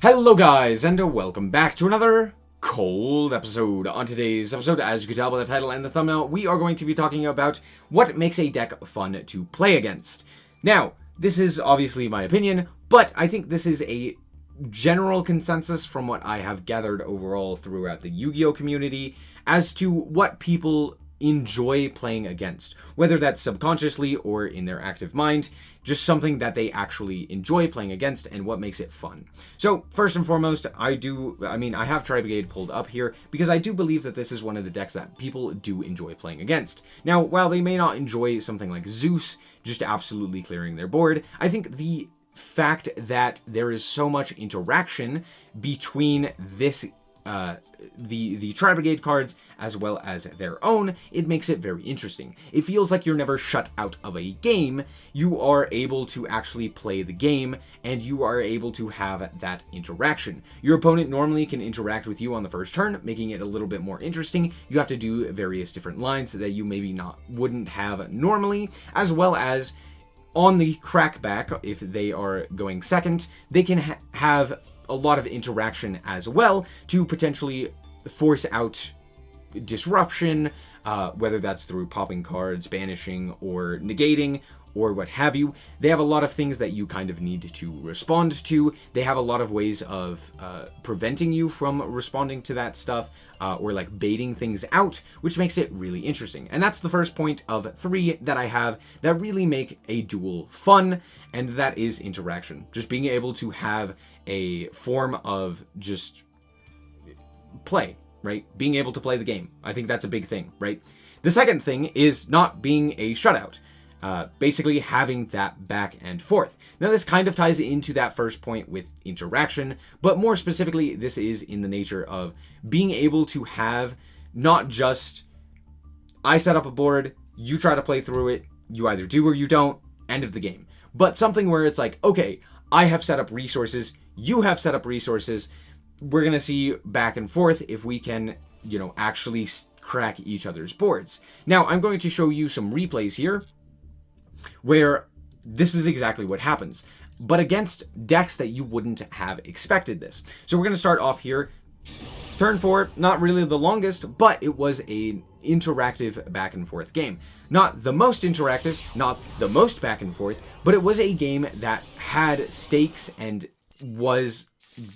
Hello guys, and welcome back to another cold episode. On today's episode, as you can tell by the title and the thumbnail, we are going to be talking about what makes a deck fun to play against. Now, this is obviously my opinion, but I think this is a general consensus from what I have gathered overall throughout the Yu-Gi-Oh community as to what people enjoy playing against, whether that's subconsciously or in their active mind, just something that they actually enjoy playing against and what makes it fun. So first and foremost, I have Tri-Brigade pulled up here because I do believe that this is one of the decks that people do enjoy playing against. Now, while they may not enjoy something like Zeus just absolutely clearing their board, I think the fact that there is so much interaction between this the Tri-Brigade cards as well as their own, it makes it very interesting. It feels like you're never shut out of a game. You are able to actually play the game and you are able to have that interaction. Your opponent normally can interact with you on the first turn, making it a little bit more interesting. You have to do various different lines that you maybe wouldn't have normally, as well as on the crackback, if they are going second, they can have a lot of interaction as well to potentially force out disruption, whether that's through popping cards, banishing, or negating, or what have you. They have a lot of things that you kind of need to respond to. They have a lot of ways of preventing you from responding to that stuff, or like baiting things out, which makes it really interesting. And that's the first point of 3 that I have that really make a duel fun, and that is interaction. Just being able to have a form of just play, right? Being able to play the game. I think that's a big thing, right? The second thing is not being a shutout. Basically having that back and forth. Now this kind of ties into that first point with interaction, but more specifically, this is in the nature of being able to have not just, I set up a board, you try to play through it, you either do or you don't, end of the game. But something where it's like, okay, I have set up resources, you have set up resources, we're going to see back and forth if we can, actually crack each other's boards. Now, I'm going to show you some replays here where this is exactly what happens, but against decks that you wouldn't have expected this. So we're going to start off here. Turn 4, not really the longest, but it was an interactive back and forth game. Not the most interactive, not the most back and forth, but it was a game that had stakes and was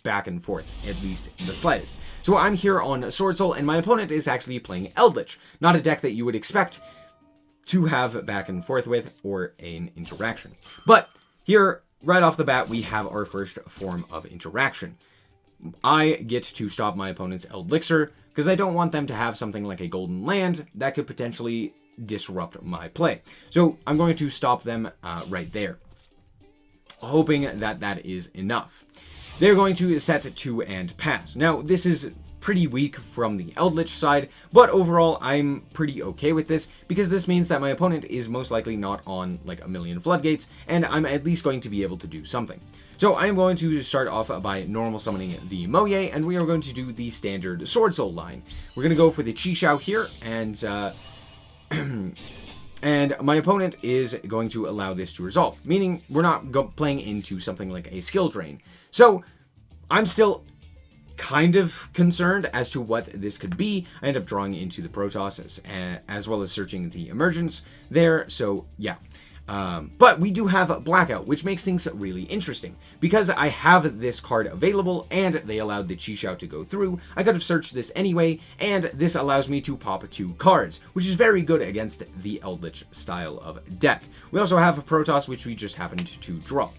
back and forth, at least the slightest. So I'm here on Sword Soul, and my opponent is actually playing Eldlich, not a deck that you would expect to have back and forth with or an interaction. But here, right off the bat, we have our first form of interaction. I get to stop my opponent's Eldlich because I don't want them to have something like a golden land that could potentially disrupt my play. So I'm going to stop them right there, hoping that that is enough. They're going to set 2 and pass. Now, this is pretty weak from the Eldlich side, but overall I'm pretty okay with this because this means that my opponent is most likely not on like a million floodgates, and I'm at least going to be able to do something. So I'm going to start off by normal summoning the Moye, and we are going to do the standard Sword Soul line. We're going to go for the Chi Xiao here, and and my opponent is going to allow this to resolve, meaning we're not playing into something like a skill drain. So I'm still kind of concerned as to what this could be. I end up drawing into the Protoss as well as searching the emergence there. So yeah, but we do have Blackout, which makes things really interesting because I have this card available and they allowed the Chi Xiao to go through. I could have searched this anyway, and this allows me to pop 2 cards, which is very good against the Eldlich style of deck. We also have Protoss, which we just happened to draw.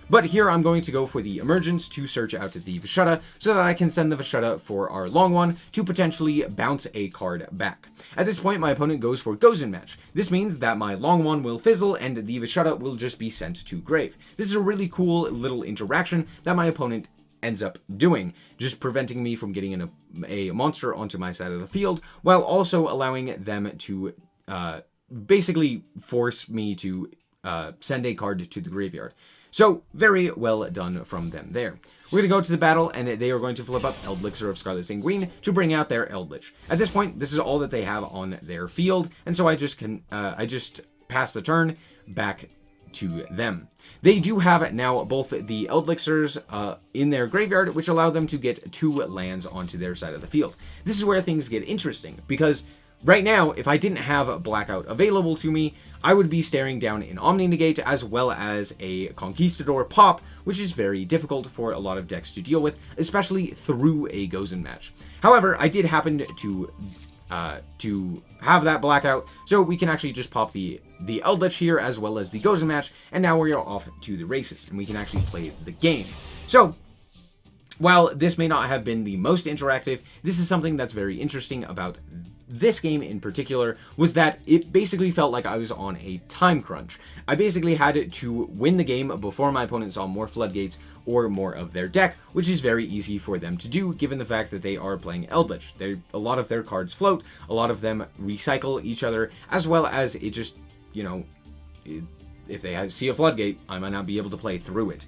But here I'm going to go for the emergence to search out the Vashetta so that I can send the Vashetta for our long one to potentially bounce a card back. At this point, my opponent goes for Gozen Match. This means that my long one will fizzle and the Vashetta will just be sent to grave. This is a really cool little interaction that my opponent ends up doing, just preventing me from getting a monster onto my side of the field, while also allowing them to basically force me to send a card to the graveyard. So, very well done from them there. We're going to go to the battle, and they are going to flip up Eldlich of Scarlet Sanguine to bring out their Eldlich. At this point, this is all that they have on their field, and so I just pass the turn back to them. They do have now both the Eldlichs in their graveyard, which allow them to get 2 lands onto their side of the field. This is where things get interesting, because right now, if I didn't have Blackout available to me, I would be staring down an Omni Negate as well as a Conquistador Pop, which is very difficult for a lot of decks to deal with, especially through a Gozen match. However, I did happen to have that Blackout, so we can actually just pop the Eldlich here as well as the Gozen match, and now we are off to the races, and we can actually play the game. So, while this may not have been the most interactive, this is something that's very interesting about this game in particular, was that it basically felt like I was on a time crunch. I basically had to win the game before my opponent saw more floodgates or more of their deck, which is very easy for them to do given the fact that they are playing Eldlich. A lot of their cards float, a lot of them recycle each other, as well as it just, you know, if they see a floodgate, I might not be able to play through it.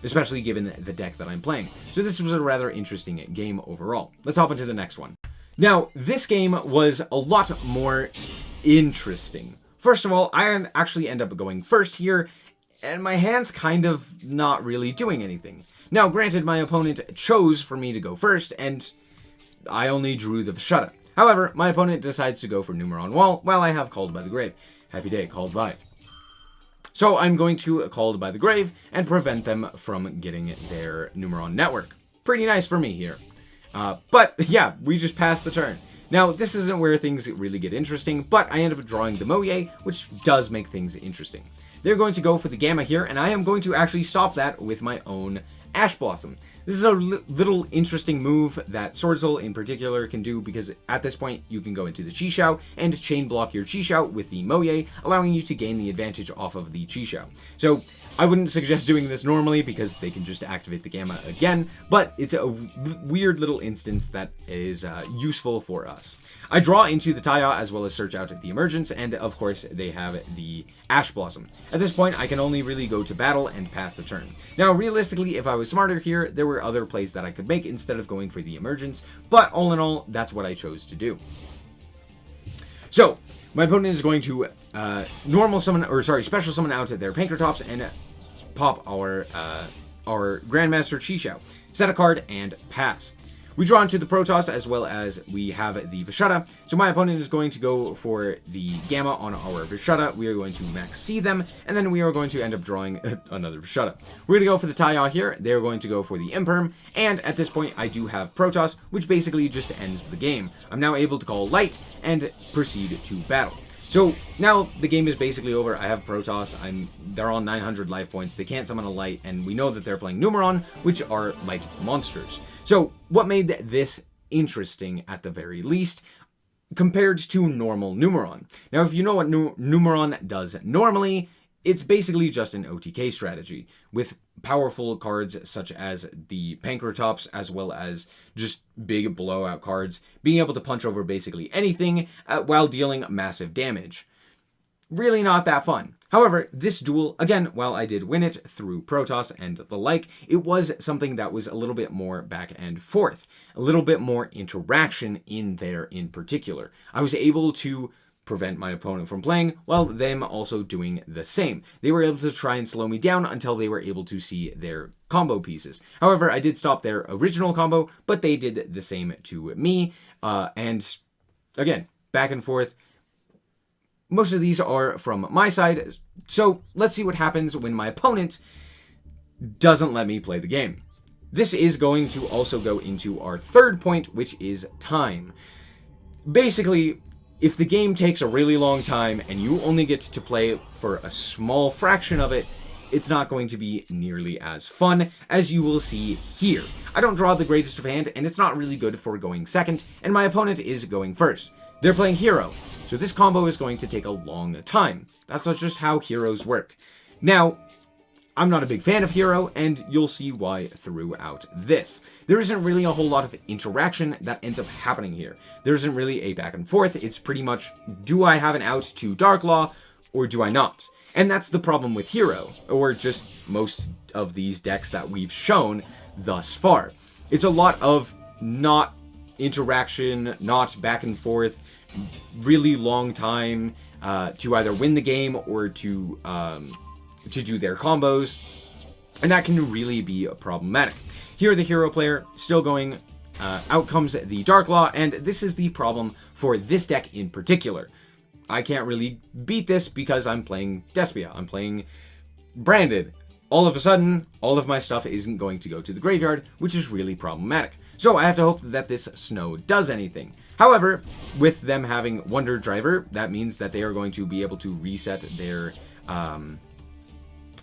Especially given the deck that I'm playing. So this was a rather interesting game overall. Let's hop into the next one. Now, this game was a lot more interesting. First of all, I actually end up going first here, and my hand's kind of not really doing anything. Now, granted, my opponent chose for me to go first, and I only drew the Vashetta. However, my opponent decides to go for Numeron Wall, while I have Called by the Grave. Happy day, Called by. So I'm going to Called by the Grave and prevent them from getting their Numeron network. Pretty nice for me here. But yeah, we just passed the turn. Now, this isn't where things really get interesting, but I end up drawing the Moye, which does make things interesting. They're going to go for the Gamma here, and I am going to actually stop that with my own Ash Blossom. This is a little interesting move that Swordsel in particular can do, because at this point you can go into the Chi-Xiao and chain block your Chi-Xiao with the Moye, allowing you to gain the advantage off of the Chi-Xiao. So I wouldn't suggest doing this normally because they can just activate the Gamma again, but it's a weird little instance that is useful for us. I draw into the Taya as well as search out the Emergence, and of course they have the Ash Blossom. At this point, I can only really go to battle and pass the turn. Now, realistically, if I was smarter here, there were other plays that I could make instead of going for the Emergence, but all in all, that's what I chose to do. So, my opponent is going to special summon out their Pankratops and pop our Grandmaster Chi-Xiao, set a card, and pass. We draw into the Protoss as well as we have the Vashetta. So my opponent is going to go for the Gamma on our Vashetta. We are going to max C them, and then we are going to end up drawing another Vashetta. We're going to go for the Taya here. They're going to go for the Imperm, and at this point I do have Protoss, which basically just ends the game. I'm now able to call Light and proceed to battle. So now the game is basically over. I have Protoss. They're on 900 life points. They can't summon a Light, and we know that they're playing Numeron, which are Light monsters. So what made this interesting at the very least compared to normal Numeron? Now, if you know what Numeron does normally, it's basically just an OTK strategy with powerful cards such as the Pankratops as well as just big blowout cards, being able to punch over basically anything while dealing massive damage. Really not that fun. However, this duel, again, while I did win it through Protoss and the like, it was something that was a little bit more back and forth, a little bit more interaction in there in particular. I was able to prevent my opponent from playing, while them also doing the same. They were able to try and slow me down until they were able to see their combo pieces. However, I did stop their original combo, but they did the same to me, and again, back and forth. Most of these are from my side, so let's see what happens when my opponent doesn't let me play the game. This is going to also go into our third point, which is time. Basically, if the game takes a really long time and you only get to play for a small fraction of it, it's not going to be nearly as fun as you will see here. I don't draw the greatest of hand, and it's not really good for going second, and my opponent is going first. They're playing hero, so this combo is going to take a long time. That's just how heroes work. Now, I'm not a big fan of hero, and you'll see why throughout this. There isn't really a whole lot of interaction that ends up happening here. There isn't really a back and forth. It's pretty much, do I have an out to Darklaw, or do I not? And that's the problem with hero, or just most of these decks that we've shown thus far. It's a lot of not interaction, not back and forth, really long time to either win the game or to to do their combos, and that can really be problematic. Here, the hero player still going, out comes the Dark Law, and this is the problem for this deck in particular. I can't really beat this because I'm playing Despia, I'm playing Branded. All of a sudden, all of my stuff isn't going to go to the graveyard, which is really problematic. So I have to hope that this Snow does anything. However, with them having Wonder Driver, that means that they are going to be able to reset their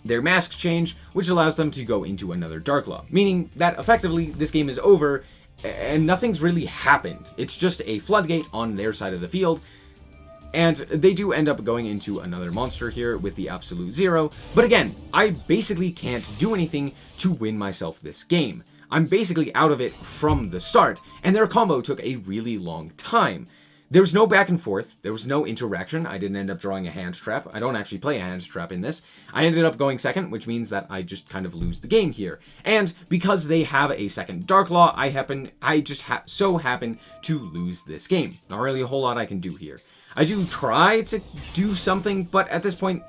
mask change, which allows them to go into another Dark Law. Meaning that effectively this game is over and nothing's really happened. It's just a floodgate on their side of the field. And they do end up going into another monster here with the Absolute Zero. But again, I basically can't do anything to win myself this game. I'm basically out of it from the start, and their combo took a really long time. There was no back and forth, there was no interaction. I didn't end up drawing a hand trap. I don't actually play a hand trap in this. I ended up going second, which means that I just kind of lose the game here. And because they have a second Dark Law, I just so happen to lose this game. Not really a whole lot I can do here. I do try to do something, but at this point,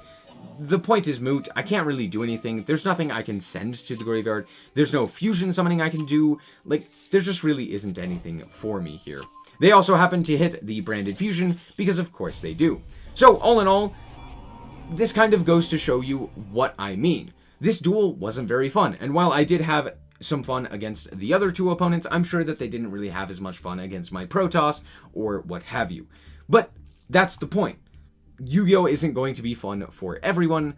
the point is moot. I can't really do anything. There's nothing I can send to the graveyard. There's no fusion summoning I can do. Like, there just really isn't anything for me here. They also happen to hit the Branded Fusion, because of course they do. So, all in all, this kind of goes to show you what I mean. This duel wasn't very fun, and while I did have some fun against the other two opponents, I'm sure that they didn't really have as much fun against my Protoss, or what have you. But that's the point. Yu-Gi-Oh! Isn't going to be fun for everyone,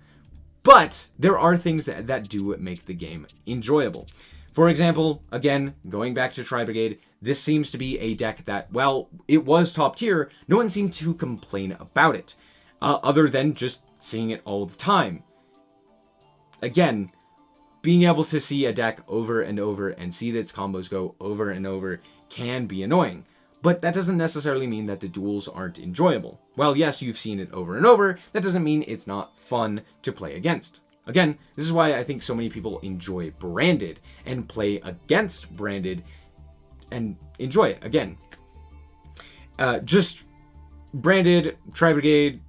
but there are things that do make the game enjoyable. For example, again, going back to Tri-Brigade, this seems to be a deck that, well, it was top tier, no one seemed to complain about it, other than just seeing it all the time. Again, being able to see a deck over and over and see that its combos go over and over can be annoying. But that doesn't necessarily mean that the duels aren't enjoyable. While yes, you've seen it over and over, that doesn't mean it's not fun to play against. Again, this is why I think so many people enjoy Branded and play against Branded and enjoy it. Again, just Branded, Tri-Brigade,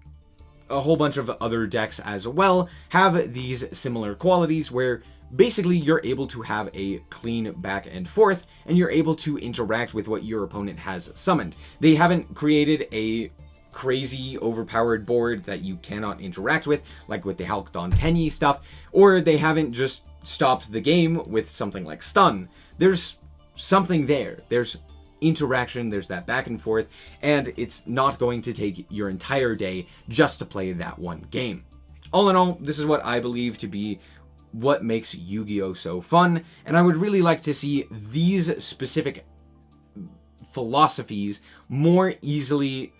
a whole bunch of other decks as well have these similar qualities where basically you're able to have a clean back and forth, and you're able to interact with what your opponent has summoned. They haven't created a crazy overpowered board that you cannot interact with, like with the Halcdon Tenyi stuff, or they haven't just stopped the game with something like stun. There's something there. There's interaction, there's that back and forth, and it's not going to take your entire day just to play that one game. All in all, this is what I believe to be what makes Yu-Gi-Oh! So fun, and I would really like to see these specific philosophies more easily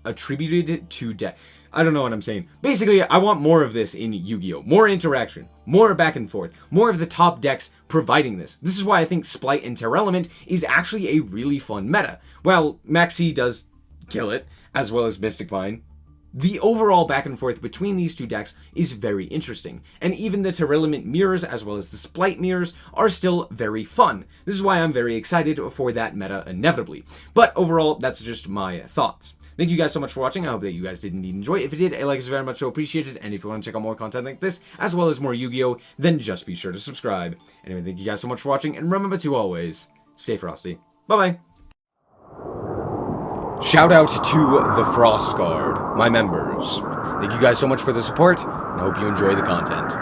attributed to deck. I don't know what I'm saying. Basically, I want more of this in Yu-Gi-Oh! More interaction, more back and forth, more of the top decks providing this. This is why I think Splight and Terra Element is actually a really fun meta. While Maxi does kill it, as well as Mystic Mine, the overall back and forth between these two decks is very interesting, and even the Terilament mirrors as well as the Splight mirrors are still very fun. This is why I'm very excited for that meta inevitably. But overall, that's just my thoughts. Thank you guys so much for watching. I hope that you guys did indeed enjoy. If you did, a like is very much so appreciated, and if you want to check out more content like this, as well as more Yu-Gi-Oh!, then just be sure to subscribe. Anyway, thank you guys so much for watching, and remember to always stay frosty. Bye-bye! Shout out to the Frost Guard, my members. Thank you guys so much for the support, and I hope you enjoy the content.